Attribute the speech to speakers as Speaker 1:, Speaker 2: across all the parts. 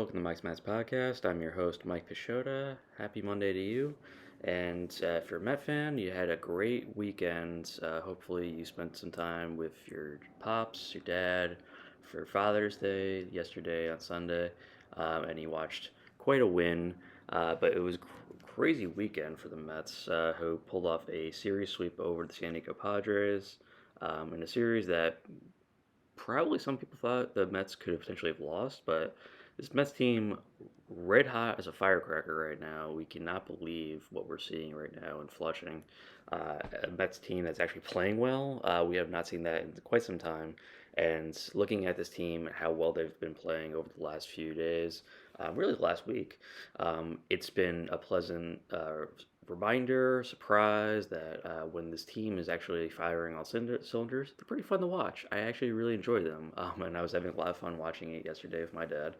Speaker 1: Welcome to Mike's Mets Podcast. I'm your host, Mike Pashota. Happy Monday to you. And if you're a Met fan, you had a great weekend. Hopefully, you spent some time with your pops, your dad for Father's Day yesterday on Sunday, and you watched quite a win. But it was a crazy weekend for the Mets, who pulled off a series sweep over the San Diego Padres in a series that probably some people thought the Mets could have potentially have lost, but this Mets team, red hot as a firecracker right now. We cannot believe what we're seeing right now in Flushing. A Mets team that's actually playing well. We have not seen that in quite some time. And looking at this team, how well they've been playing over the last few days, really the last week, it's been a pleasant reminder, surprise that when this team is actually firing all cylinders, they're pretty fun to watch. I actually really enjoy them, and I was having a lot of fun watching it yesterday with my dad.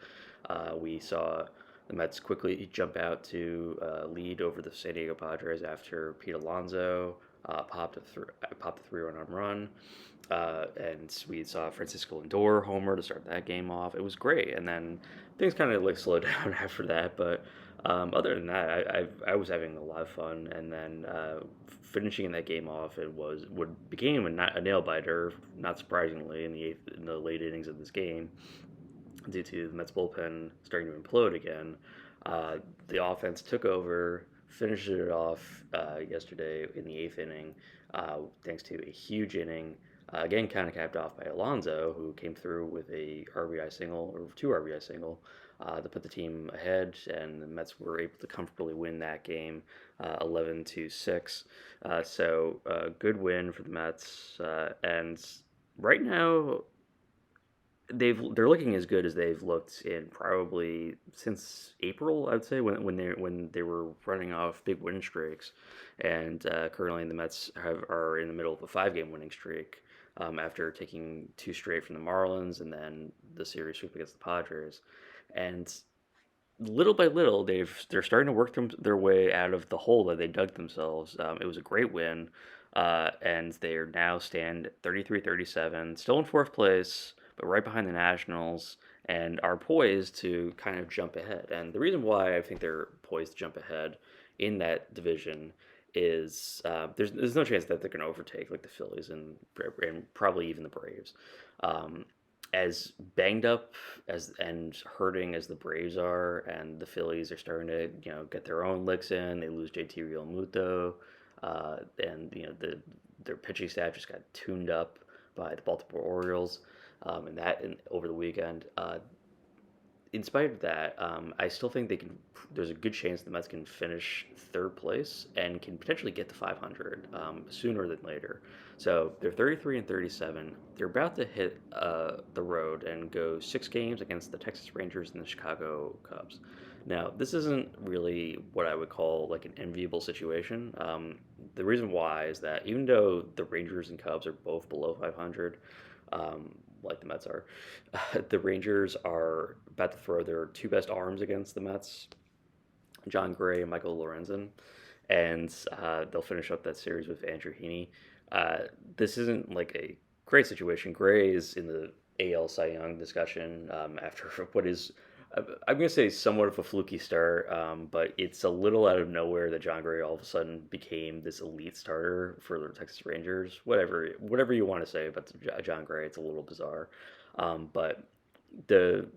Speaker 1: We saw the Mets quickly jump out to lead over the San Diego Padres after Pete Alonso popped a three-run home run. And we saw Francisco Lindor homer to start that game off. It was great, and then things kind of like slowed down after that. But other than that, I was having a lot of fun, and then finishing that game off, it was what became a nail biter, not surprisingly, in the late innings of this game, due to the Mets bullpen starting to implode again. The offense took over, finished it off yesterday in the eighth inning, thanks to a huge inning. Again, kind of capped off by Alonso, who came through with a RBI single or two RBI single to put the team ahead, and the Mets were able to comfortably win that game, 11-6. So good win for the Mets, and right now they're looking as good as they've looked in probably since April, I'd say, when they were running off big win streaks, and currently the Mets are in the middle of a 5 game winning streak after taking two straight from the Marlins and then the series sweep against the Padres, and little by little they're starting to work their way out of the hole that they dug themselves. It was a great win, and they are now stand 33-37, still in fourth place, but right behind the Nationals, and are poised to kind of jump ahead. And the reason why I think they're poised to jump ahead in that division is there's no chance that they're going to overtake like the Phillies and probably even the Braves. Um, as banged up as and hurting as the Braves are, and the Phillies are starting to get their own licks in. They lose JT Realmuto, and their pitching staff just got tuned up by the Baltimore Orioles, and over the weekend. In spite of that, I still think they can. There's a good chance the Mets can finish third place and can potentially get to 500 sooner than later. So they're 33-37. They're about to hit the road and go 6 games against the Texas Rangers and the Chicago Cubs. Now, this isn't really what I would call like an enviable situation. The reason why is that even though the Rangers and Cubs are both below 500, like the Mets are, the Rangers are about to throw their two best arms against the Mets, John Gray and Michael Lorenzen, and they'll finish up that series with Andrew Heaney. This isn't like a great situation. Gray is in the AL Cy Young discussion after what is, I'm going to say, somewhat of a fluky start, but it's a little out of nowhere that John Gray all of a sudden became this elite starter for the Texas Rangers. Whatever you want to say about John Gray, it's a little bizarre. But the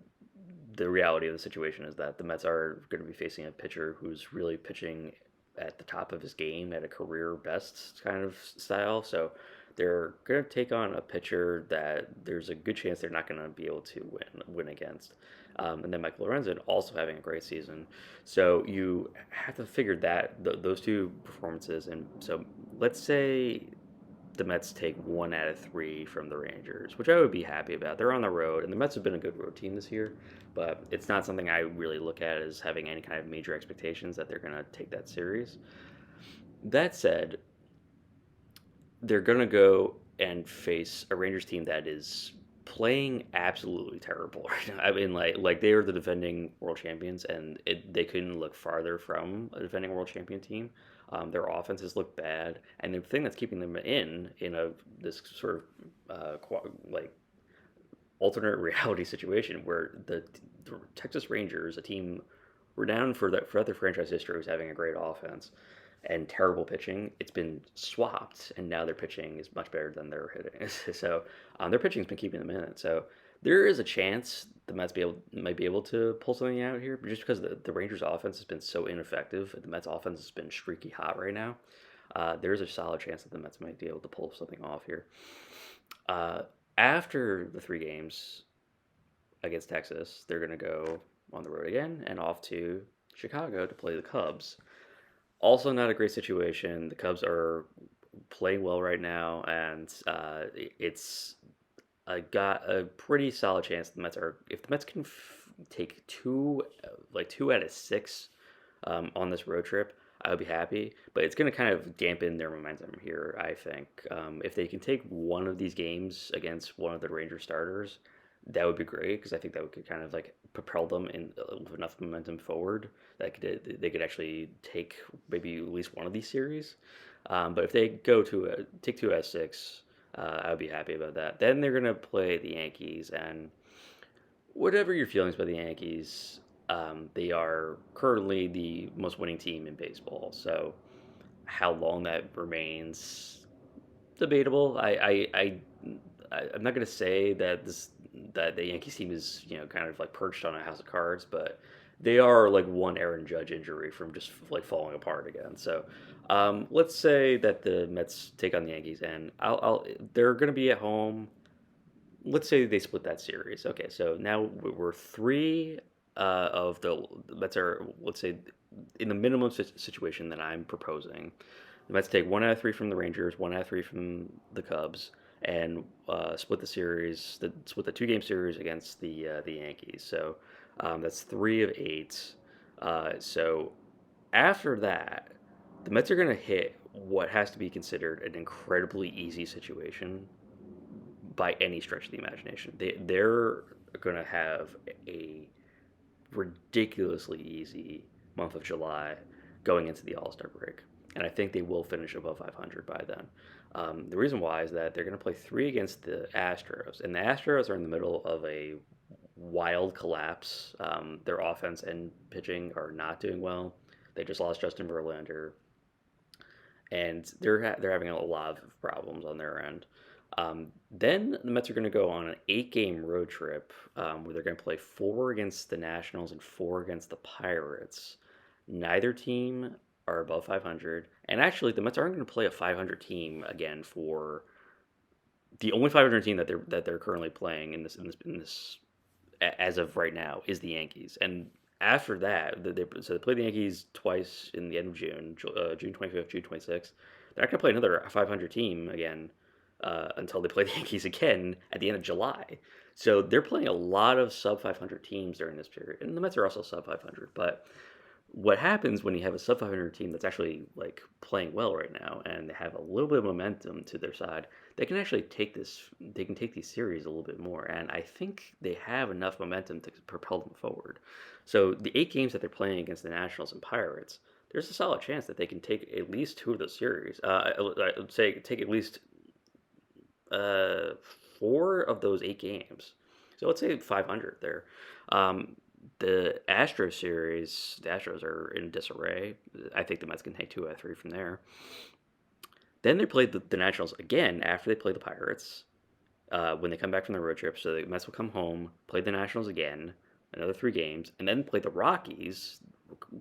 Speaker 1: the reality of the situation is that the Mets are going to be facing a pitcher who's really pitching at the top of his game at a career best kind of style. So they're going to take on a pitcher that there's a good chance they're not going to be able to win against. And then Michael Lorenzen also having a great season. So you have to figure those two performances. And so let's say the Mets take 1 out of 3 from the Rangers, which I would be happy about. They're on the road, and the Mets have been a good road team this year, but it's not something I really look at as having any kind of major expectations that they're going to take that series. That said, they're going to go and face a Rangers team that is playing absolutely terrible right now. I mean, like they are the defending world champions, and they couldn't look farther from a defending world champion team. Their offenses look bad, and the thing that's keeping them in this sort of like alternate reality situation where the the Texas Rangers, a team renowned for their franchise history, was having a great offense and terrible pitching. It's been swapped, and now their pitching is much better than their hitting. So their pitching's been keeping them in it. So there is a chance the Mets might be able to pull something out here, but just because the Rangers' offense has been so ineffective, the Mets' offense has been streaky hot right now. There's a solid chance that the Mets might be able to pull something off here. Uh, After the 3 games against Texas, they're going to go on the road again and off to Chicago to play the Cubs. Also, not a great situation. The Cubs are playing well right now, and it's got a pretty solid chance the Mets are. If the Mets can take two out of 6 on this road trip, I would be happy. But it's going to kind of dampen their momentum here, I think. If they can take one of these games against one of the Ranger starters, that would be great because I think that would kind of like propel them in with enough momentum forward that they could actually take maybe at least one of these series. But if they take 2 out of 6, I would be happy about that. Then they're gonna play the Yankees, and whatever your feelings about the Yankees, they are currently the most winning team in baseball. So how long that remains, debatable. I'm not gonna say that the Yankees team is kind of like perched on a house of cards, but they are like one Aaron Judge injury from just like falling apart again. So let's say that the Mets take on the Yankees, and they're gonna be at home. Let's say they split that series. Okay, so now we're three of the Mets are, let's say, in the minimum situation that I'm proposing. The Mets take 1 out of 3 from the Rangers, 1 out of 3 from the Cubs, and split the 2 game series against the Yankees. So that's 3 of 8. So after that, the Mets are going to hit what has to be considered an incredibly easy situation by any stretch of the imagination. They're going to have a ridiculously easy month of July going into the All Star break, and I think they will finish above 500 by then. The reason why is that they're going to play 3 against the Astros, and the Astros are in the middle of a wild collapse. Their offense and pitching are not doing well. They just lost Justin Verlander, and they're having a lot of problems on their end. Then the Mets are going to go on an 8 game road trip where they're going to play 4 against the Nationals and 4 against the Pirates. Neither team are above 500, and actually the Mets aren't going to play a 500 team again. For the only 500 team that they're currently playing in this as of right now is the Yankees, and after that, they play the Yankees twice in the end of June, June 25th, June 26th. They're not going to play another 500 team again until they play the Yankees again at the end of July. So they're playing a lot of sub 500 teams during this period, and the Mets are also sub 500. But what happens when you have a sub 500 team that's actually like playing well right now and they have a little bit of momentum to their side, they can actually take these series a little bit more, and I think they have enough momentum to propel them forward. So the 8 games that they're playing against the Nationals and Pirates, there's a solid chance that they can take at least 2 of those series. I would say take at least uh, 4 of those 8 games. So let's say 500 there. The Astros series, the Astros are in disarray. I think the Mets can take 2 out of 3 from there. Then they played the Nationals again after they play the Pirates when they come back from the road trip. So the Mets will come home, play the Nationals again, another 3 games, and then play the Rockies,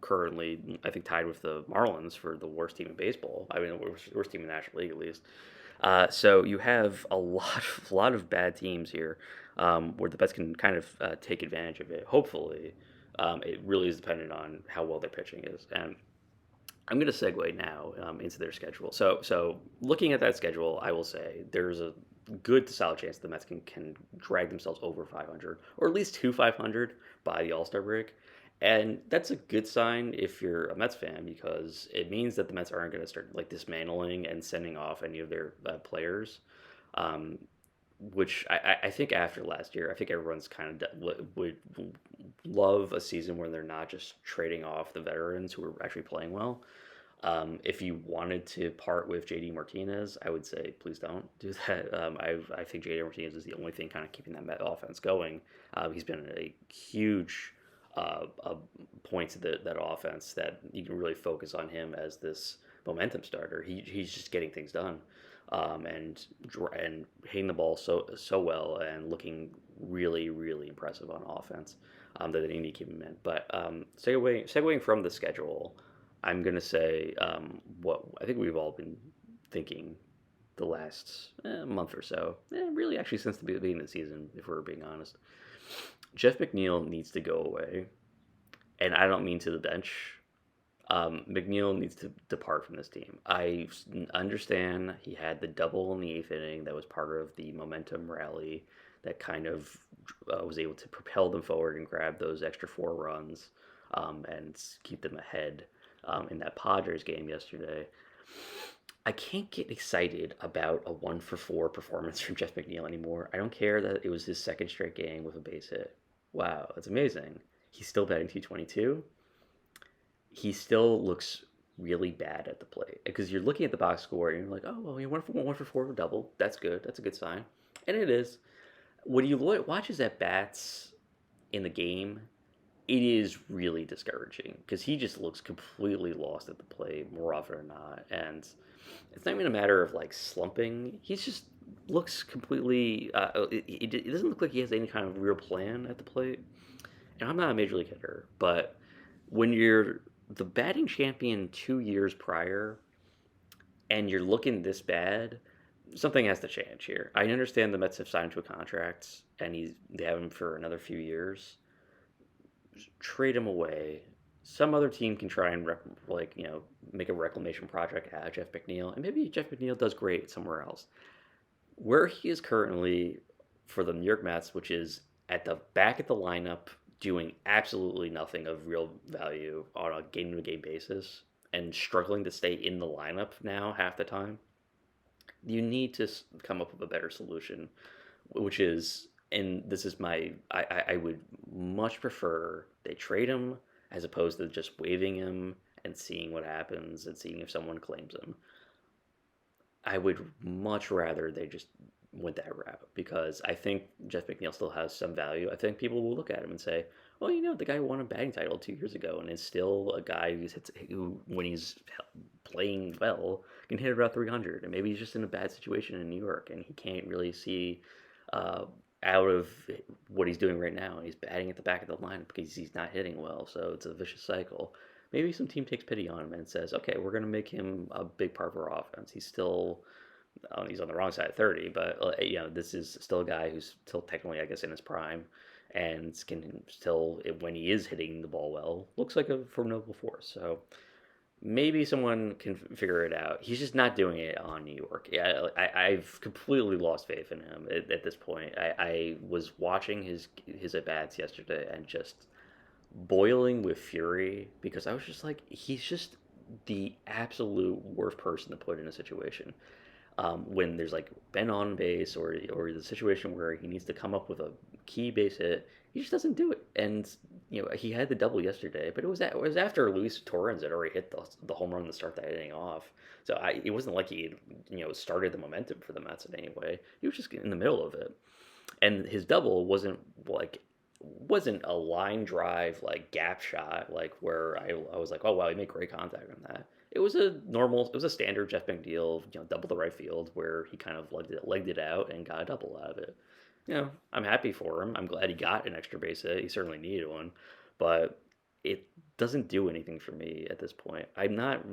Speaker 1: currently, I think, tied with the Marlins for the worst team in baseball. I mean, worst team in the National League, at least. So you have a lot of bad teams here, where the Mets can kind of take advantage of it. Hopefully, it really is dependent on how well their pitching is. And I'm going to segue now into their schedule. So looking at that schedule, I will say there's a good to solid chance the Mets can drag themselves over 500, or at least to 500 by the All Star break. And that's a good sign if you're a Mets fan, because it means that the Mets aren't going to start like dismantling and sending off any of their players. Um, which I think after last year, I think everyone's kind of would love a season where they're not just trading off the veterans who are actually playing well. If you wanted to part with JD Martinez, I would say please don't do that. I think JD Martinez is the only thing kind of keeping that offense going. He's been a huge point to that offense that you can really focus on him as this momentum starter. He's just getting things done, and hitting the ball so well and looking really impressive on offense. That they need to keep him in. But segueing from the schedule, I'm gonna say what I think we've all been thinking the last month or so. Really, actually, since the beginning of the season, if we're being honest. Jeff McNeil needs to go away, and I don't mean to the bench. McNeil needs to depart from this team. I understand he had the double in the eighth inning that was part of the momentum rally that kind of was able to propel them forward and grab those extra 4 runs and keep them ahead in that Padres game yesterday. I can't get excited about a 1-for-4 performance from Jeff McNeil anymore. I don't care that it was his second straight game with a base hit. Wow, that's amazing. He's still batting 222. He still looks really bad at the plate because you're looking at the box score and you're like, oh, well, he went for 1-for-4 double. That's good. That's a good sign. And it is. When you watch his at bats in the game, it is really discouraging because he just looks completely lost at the plate more often than not. And it's not even a matter of like slumping. He just looks completely. It doesn't look like he has any kind of real plan at the plate. And I'm not a major league hitter, but when you're the batting champion 2 years prior and you're looking this bad, something has to change here. I understand the Mets have signed to a contract and they have him for another few years. Trade him away. Some other team can try and make a reclamation project at Jeff McNeil, and maybe Jeff McNeil does great somewhere else. Where he is currently for the New York Mets, which is at the back of the lineup, doing absolutely nothing of real value on a game-to-game basis, and struggling to stay in the lineup now half the time. You need to come up with a better solution, which is, and this is I would much prefer they trade him as opposed to just waiving him and seeing what happens and seeing if someone claims him. I would much rather they just went that route because I think Jeff McNeil still has some value. I think people will look at him and say, well, the guy won a batting title 2 years ago and is still a guy who when he's playing well, can hit about 300. And maybe he's just in a bad situation in New York and he can't really see out of what he's doing right now. He's batting at the back of the lineup because he's not hitting well. So it's a vicious cycle. Maybe some team takes pity on him and says, okay, we're going to make him a big part of our offense. He's still he's on the wrong side of 30, but this is still a guy who's still technically, I guess, in his prime, and can still, when he is hitting the ball well, looks like a formidable force. So maybe someone can figure it out. He's just not doing it on New York. Yeah, I've completely lost faith in him at this point. I was watching his at bats yesterday and just boiling with fury because I was just like, he's just the absolute worst person to put in a situation when there's like Ben on base or the situation where he needs to come up with a key base hit, he just doesn't do it. And he had the double yesterday, but it was after Luis Torrens had already hit the home run to start that inning off. So it wasn't like he started the momentum for the Mets in any way. He was just in the middle of it, and his double wasn't a line drive like gap shot like where I was like, oh wow, he made great contact on that. It was a standard Jeff McNeil, double the right field where he kind of legged it out and got a double out of it. I'm happy for him. I'm glad he got an extra base hit. He certainly needed one, but it doesn't do anything for me at this point. I'm not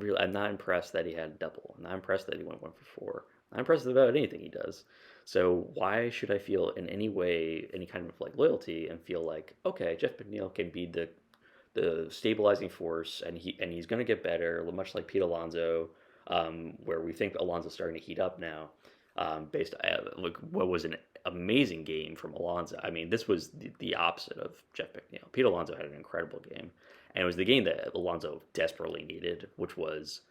Speaker 1: impressed that he had a double. I'm not impressed that he went 1-for-4. I'm not impressed about anything he does. So why should I feel in any way any kind of like loyalty and feel like, okay, Jeff McNeil can be the stabilizing force and he's going to get better, much like Pete Alonso, where we think Alonso's starting to heat up now, based like what was an amazing game from Alonso. I mean, this was the opposite of Jeff McNeil. Pete Alonso had an incredible game, and it was the game that Alonso desperately needed, which was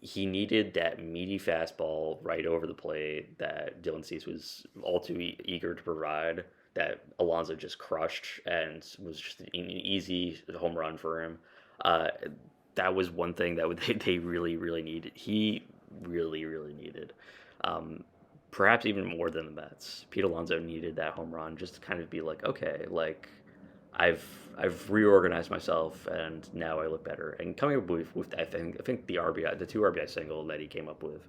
Speaker 1: he needed that meaty fastball right over the plate that Dylan Cease was all too eager to provide, that Alonso just crushed and was just an easy home run for him. Uh, that was one thing that they really really needed. He really really needed. Um, Perhaps even more than the Mets. Pete Alonso needed that home run just to kind of be like, okay, like I've I've reorganized myself and now I look better. And coming up with I think the RBI, the two RBI single that he came up with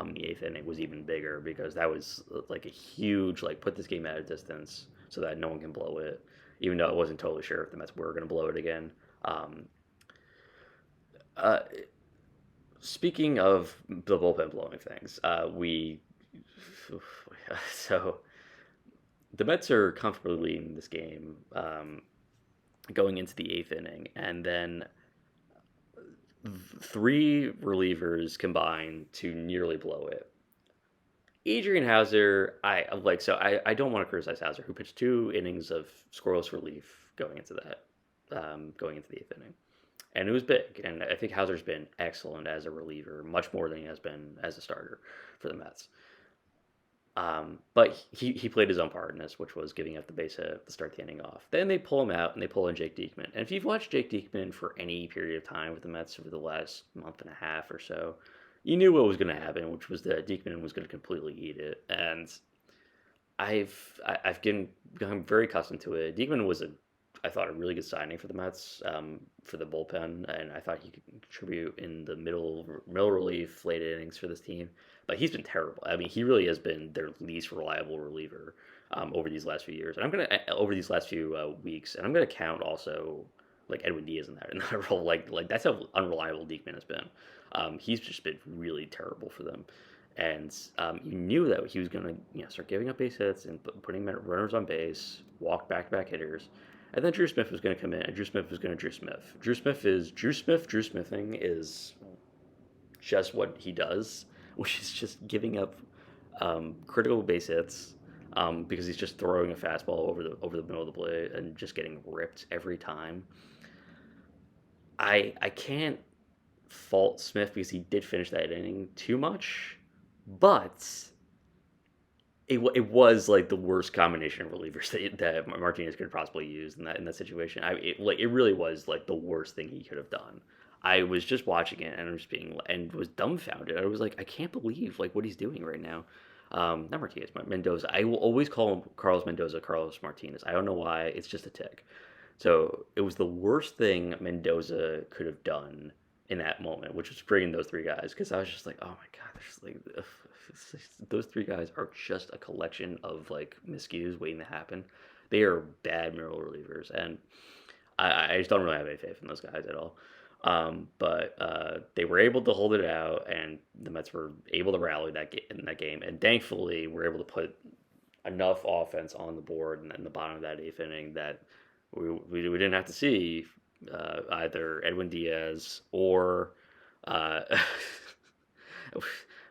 Speaker 1: in the eighth inning was even bigger because that was like a huge like put this game at a distance so that no one can blow it. Even though I wasn't totally sure if the Mets were going to blow it again. Um, uh, Speaking of the bullpen blowing things, we so the Mets are comfortably leading this game going into the eighth inning, and then three relievers combine to nearly blow it. Adrian Hauser, I don't want to criticize Hauser, who pitched 2 innings of scoreless relief going into the eighth inning, and it was big. And I think Hauser's been excellent as a reliever, much more than he has been as a starter for the Mets. But he played his own part in this, which was giving up the base hit to start the inning off. Then they pull him out and they pull in Jake Diekman. And if you've watched Jake Diekman for any period of time with the Mets over the last month and a half or so, you knew what was going to happen, which was that Diekman was going to completely eat it. And I've become very accustomed to it. Diekman was I thought a really good signing for the Mets for the bullpen, and I thought he could contribute in the middle relief, late innings for this team. But he's been terrible. I mean, he really has been their least reliable reliever over these last few years, and I'm gonna over these last few weeks, and I'm gonna count also like Edwin Diaz in that role. Like that's how unreliable Diekman has been. He's just been really terrible for them. And you knew that he was going to start giving up base hits and putting runners on base, walk back-to-back hitters. And then Drew Smith was going to come in, and Drew Smith was going to Drew Smith. Drew Smith. Drew Smithing is just what he does, which is just giving up critical base hits because he's just throwing a fastball over the middle of the plate and just getting ripped every time. I can't fault Smith because he did finish that inning too much, but it was like the worst combination of relievers that Martinez could possibly use in that situation. It really was like the worst thing he could have done. I was just watching it and I was was dumbfounded. I was like, I can't believe like what he's doing right now. Not Martinez, Mendoza. I will always call him Carlos Mendoza, Carlos Martinez. I don't know why. It's just a tick. So it was the worst thing Mendoza could have done in that moment, which was bringing those three guys. Because I was just like, oh my god, there's like those three guys are just a collection of like miscues waiting to happen. They are bad middle relievers, and I just don't really have any faith in those guys at all. But they were able to hold it out, and the Mets were able to rally in that game, and thankfully were able to put enough offense on the board in the bottom of that eighth inning that we didn't have to see either Edwin Diaz or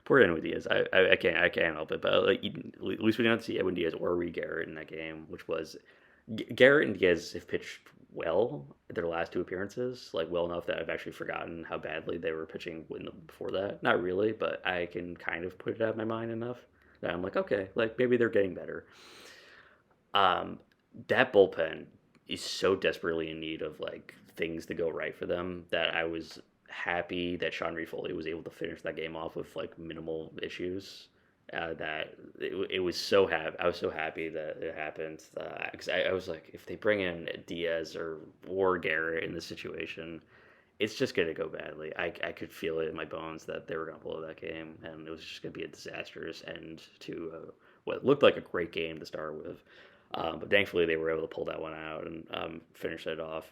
Speaker 1: poor Edwin Diaz. I can't help it, but like, at least we didn't have to see Edwin Diaz or Reed Garrett in that game, which was Garrett and Diaz have pitched well their last 2 appearances, like well enough that I've actually forgotten how badly they were pitching before that. Not really, but I can kind of put it out of my mind enough that I'm like, okay, like maybe they're getting better. That bullpen is so desperately in need of like things to go right for them that I was happy that Sean Reed-Foley was able to finish that game off with like minimal issues. That it was so happy. I was so happy that it happened because I was like, if they bring in Diaz or Garrett in this situation, it's just gonna go badly. I could feel it in my bones that they were gonna blow that game, and it was just gonna be a disastrous end to what looked like a great game to start with. But thankfully, they were able to pull that one out and finish it off.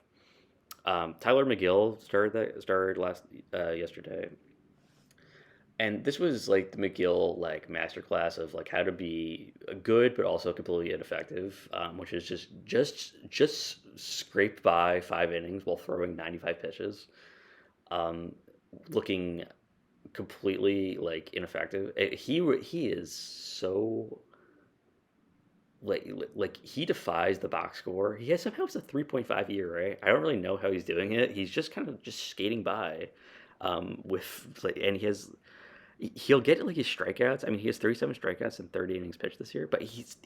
Speaker 1: Tyler McGill started yesterday, and this was like the McGill like masterclass of like how to be good but also completely ineffective, which is just scraped by 5 innings while throwing 95 pitches, looking completely like ineffective. He is so like he defies the box score. He has somehow has a 3.5 ERA. I don't really know how he's doing it. He's just kind of just skating by, with like, and he'll get like his strikeouts. I mean, he has 37 strikeouts in 30 innings pitched this year, but he's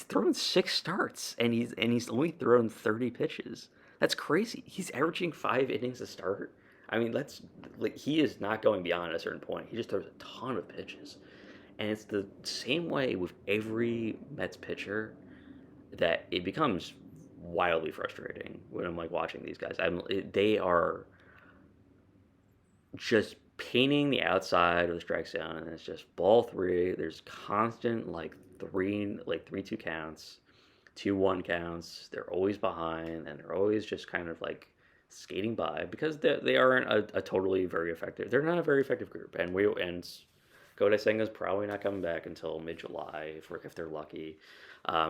Speaker 1: thrown 6 starts and he's only thrown 30 pitches. That's crazy. He's averaging 5 innings a start. I mean, that's like he is not going beyond a certain point. He just throws a ton of pitches, and it's the same way with every Mets pitcher that it becomes wildly frustrating when I'm like watching these guys. They are just painting the outside of the strike zone, and it's just ball three. There's constant like 3-2 counts, 2-1 counts. They're always behind, and they're always just kind of like skating by because they aren't a totally very effective. They're not a very effective group, and Kodai Senga's probably not coming back until mid July if they're lucky.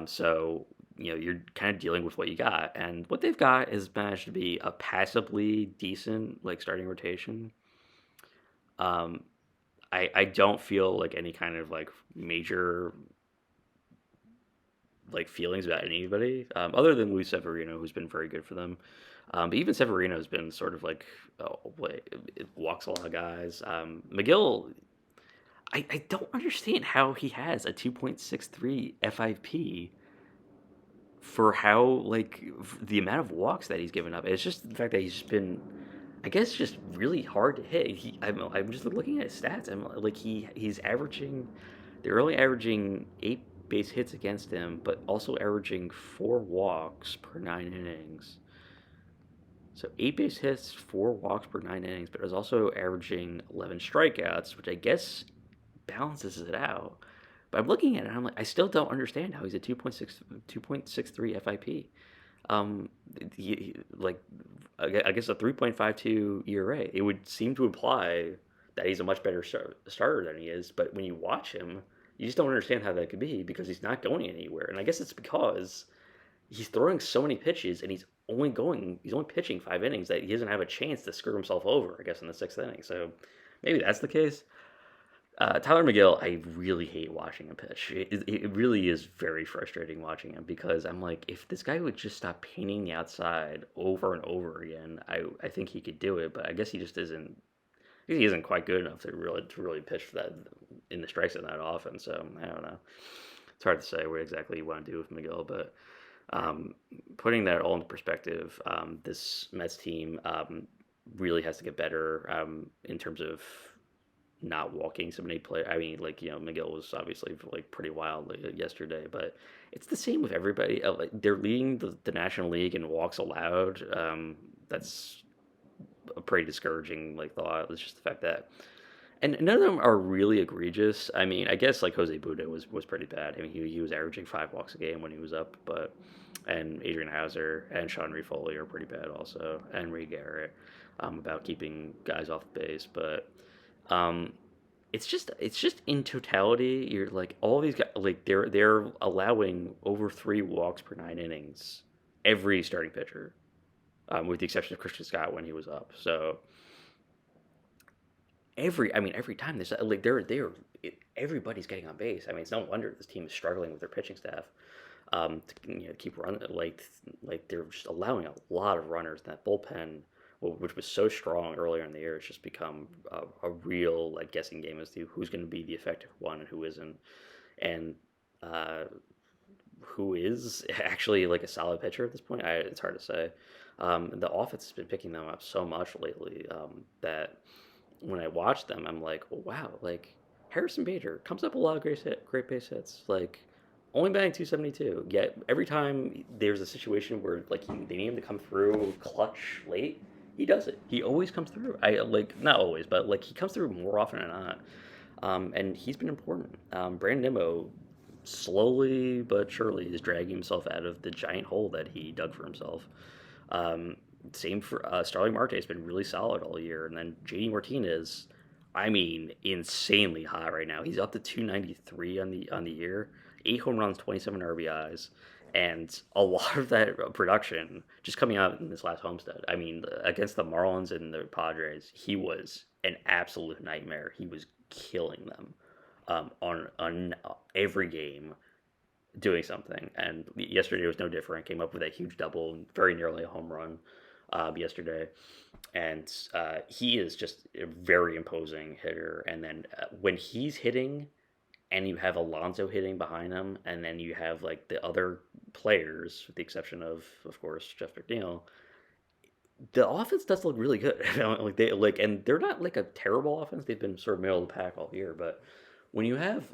Speaker 1: So you're kind of dealing with what you got, and what they've got is managed to be a passably decent like starting rotation. um, I don't feel like any kind of like major like feelings about anybody other than Luis Severino, who's been very good for them. But even Severino's been sort of like, it walks a lot of guys. McGill, I don't understand how he has a 2.63 FIP for how like the amount of walks that he's given up. It's just the fact that he's just been, I guess, just really hard to hit. I'm just looking at his stats. I'm like he's averaging, they're only averaging 8 base hits against him, but also averaging 4 walks per 9 innings. So 8 base hits, 4 walks per 9 innings, but is also averaging 11 strikeouts, which I guess balances it out. But I'm looking at it, and I'm like, I still don't understand how he's a 2.63 FIP. Um, like, I guess a 3.52 ERA. It would seem to imply that he's a much better starter than he is. But when you watch him, you just don't understand how that could be because he's not going anywhere. And I guess it's because he's throwing so many pitches and he's only pitching 5 innings that he doesn't have a chance to screw himself over, I guess, in the sixth inning. So maybe that's the case. Tyler McGill, I really hate watching him pitch. It really is very frustrating watching him because I'm like, if this guy would just stop painting the outside over and over again, I think he could do it. But I guess he just isn't. He isn't quite good enough to really pitch for that in the strike zone that often. So I don't know. It's hard to say what exactly you want to do with McGill, but putting that all into perspective, this Mets team really has to get better in terms of not walking so many players. I mean, like McGill was obviously like pretty wild yesterday, but it's the same with everybody. Like they're leading the National League in walks allowed. That's a pretty discouraging like thought. It's just the fact that, and none of them are really egregious. I mean, I guess like Jose Buda was pretty bad. I mean, he was averaging 5 walks a game when he was up, but and Adrian Hauser and Sean Foley are pretty bad also, and Ray Garrett about keeping guys off the base, but. Um, it's just in totality, you're like all these guys like they're allowing over 3 walks per 9 innings, every starting pitcher, with the exception of Christian Scott when he was up. So every time this like everybody's getting on base. I mean, it's no wonder this team is struggling with their pitching staff. To keep running like they're just allowing a lot of runners. That bullpen, which was so strong earlier in the year, it's just become a real like guessing game as to who's going to be the effective one and who isn't, and uh, who is actually like a solid pitcher at this point. It's hard to say. The offense has been picking them up so much lately that when I watch them, I'm like, oh, wow, like Harrison Bader comes up a lot of great base hits, like only batting 272. Yet every time there's a situation where like they need him to come through clutch late, he does it. He always comes through. I like not always, but like he comes through more often than not. And he's been important. Brandon Nimmo slowly but surely is dragging himself out of the giant hole that he dug for himself. Um, Same for Starling Marte has been really solid all year, and then JD Martinez, I mean, insanely hot right now. He's up to 293 on the year, 8 home runs, 27 RBIs, and a lot of that production just coming out in this last homestand. I mean, against the Marlins and the Padres, he was an absolute nightmare. He was killing them on every game doing something. And yesterday was no different. Came up with a huge double, very nearly a home run yesterday. And he is just a very imposing hitter. And then when he's hitting, and you have Alonso hitting behind him, and then you have like the other players, with the exception of course, Jeff McNeil. The offense does look really good. Like they like, and they're not like a terrible offense. They've been sort of middle of the pack all year, but when you have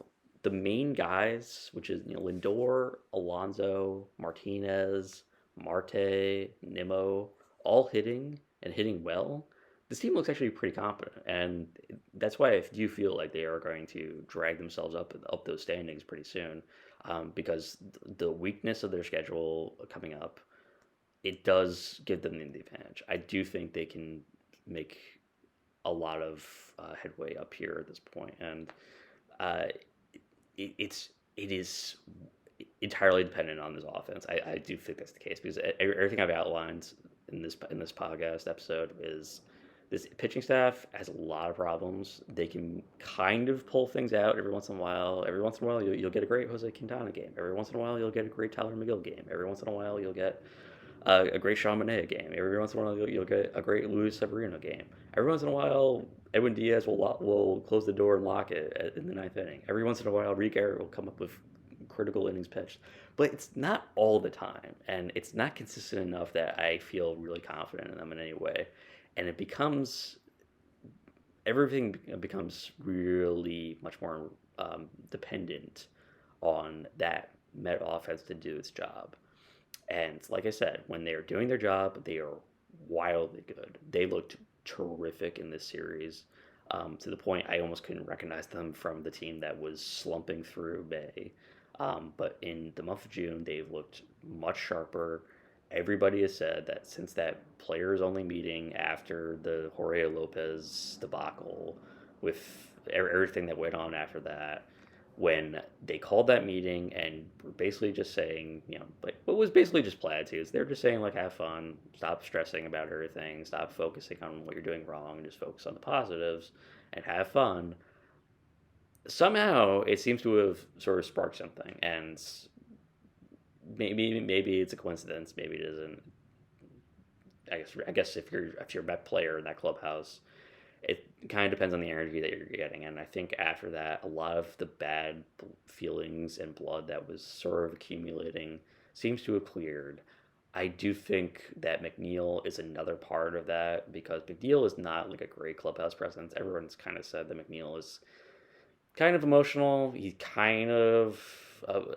Speaker 1: the main guys, which is Lindor, Alonso, Martinez, Marte, Nimmo, all hitting and hitting well, this team looks actually pretty competent, and that's why I do feel like they are going to drag themselves up those standings pretty soon, because the weakness of their schedule coming up, it does give them the advantage. I do think they can make a lot of headway up here at this point, and uh, it is entirely dependent on this offense. I do think that's the case because everything I've outlined in this podcast episode is this pitching staff has a lot of problems. They can kind of pull things out every once in a while. Every once in a while, you'll get a great Jose Quintana game. Every once in a while, you'll get a great Tyler McGill game. Every once in a while, you'll get a great Sean Manaea game. Every once in a while, you'll get a great Luis Severino game. Every once in a while, Edwin Diaz will close the door and lock it in the ninth inning. Every once in a while, Rick Garrett will come up with critical innings pitched. But it's not all the time, and it's not consistent enough that I feel really confident in them in any way. And everything becomes really much more dependent on that Met offense to do its job. And like I said, when they're doing their job, they are wildly good. They looked terrific in this series, to the point I almost couldn't recognize them from the team that was slumping through May. But in the month of June, they've looked much sharper. Everybody has said that since that players only meeting after the Jorge Lopez debacle, with everything that went on after that, when they called that meeting and were basically just saying, like what was basically just platitudes. They're just saying like, have fun, stop stressing about everything, stop focusing on what you're doing wrong, and just focus on the positives and have fun. Somehow it seems to have sort of sparked something, and maybe it's a coincidence, maybe it isn't. I guess if you're a Met player in that clubhouse, it kind of depends on the energy that you're getting. And I think after that, a lot of the bad feelings and blood that was sort of accumulating seems to have cleared. I do think that McNeil is another part of that because McNeil is not like a great clubhouse presence. Everyone's kind of said that McNeil is kind of emotional. He's kind of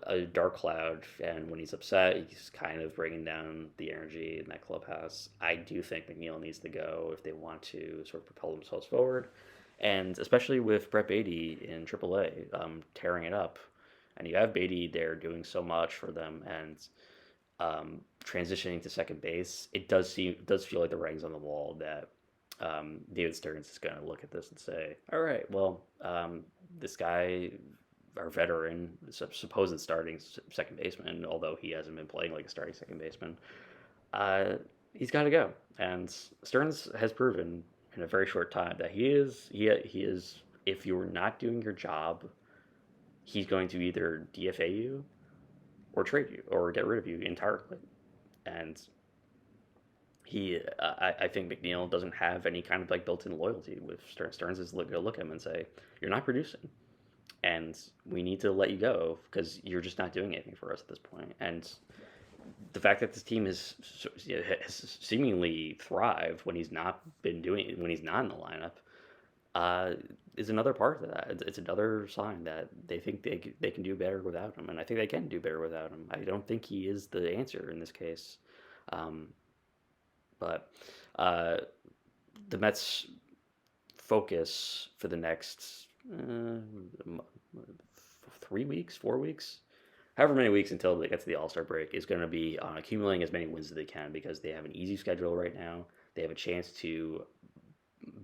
Speaker 1: a dark cloud, and when he's upset, he's kind of bringing down the energy in that clubhouse. I do think McNeil needs to go if they want to sort of propel themselves forward, and especially with Brett Beatty in AAA, tearing it up, and you have Beatty there doing so much for them, and transitioning to second base, it does feel like the writing's on the wall that David Stearns is going to look at this and say, all right, well, this guy, our veteran, supposed starting second baseman, although he hasn't been playing like a starting second baseman, he's got to go. And Stearns has proven in a very short time that he is. If you're not doing your job, he's going to either DFA you or trade you or get rid of you entirely. And I think McNeil doesn't have any kind of like built-in loyalty with Stearns. Stearns is going to look at him and say, "You're not producing, and we need to let you go because you're just not doing anything for us at this point." And the fact that this team has seemingly thrived when he's not in the lineup, is another part of that. It's another sign that they think they can do better without him, and I think they can do better without him. I don't think he is the answer in this case. Um, but the Mets' focus for the next 3 weeks, 4 weeks, however many weeks until they get to the All-Star break, is going to be on accumulating as many wins as they can because they have an easy schedule right now. They have a chance to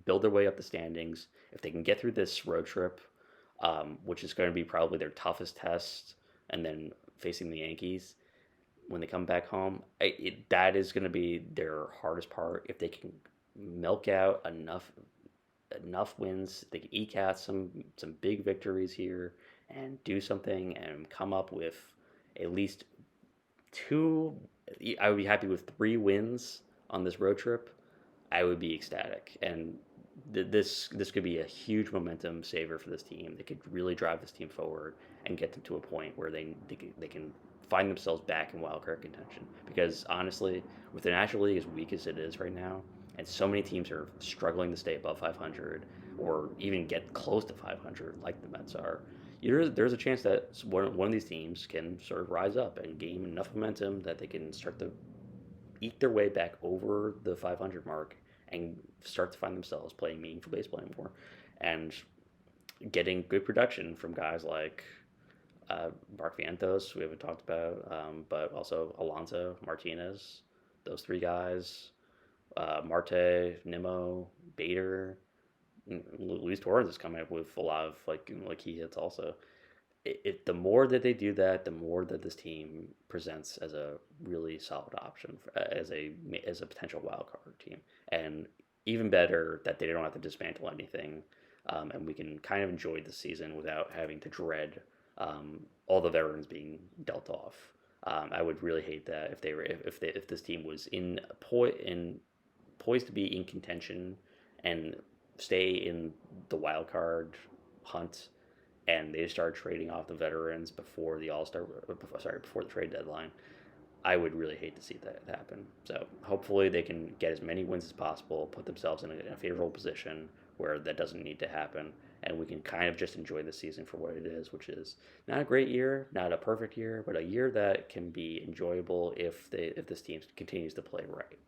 Speaker 1: build their way up the standings. If they can get through this road trip, which is going to be probably their toughest test, and then facing the Yankees, when they come back home, that is going to be their hardest part. If they can milk out enough wins, they can eke out some big victories here and do something and come up with at least two. I would be happy with 3 wins on this road trip. I would be ecstatic, and this could be a huge momentum saver for this team. They could really drive this team forward and get them to a point where they can find themselves back in wild card contention. Because honestly, with the National League as weak as it is right now, and so many teams are struggling to stay above 500 or even get close to 500, like the Mets are, there's a chance that one of these teams can sort of rise up and gain enough momentum that they can start to eke their way back over the 500 mark and start to find themselves playing meaningful baseball anymore and getting good production from guys like Mark Vientos, we haven't talked about, but also Alonso, Martinez, those three guys, Marte, Nimmo, Bader, Luis Torres is coming up with a lot of like he hits also. The more that they do that, the more that this team presents as a really solid option as a potential wild card team, and even better that they don't have to dismantle anything, and we can kind of enjoy the season without having to dread all the veterans being dealt off. I would really hate that if this team was poised to be in contention and stay in the wild card hunt, and they start trading off the veterans before the before the trade deadline. I would really hate to see that happen. So hopefully they can get as many wins as possible, put themselves in a favorable position where that doesn't need to happen, and we can kind of just enjoy the season for what it is, which is not a great year, not a perfect year, but a year that can be enjoyable if this team continues to play right.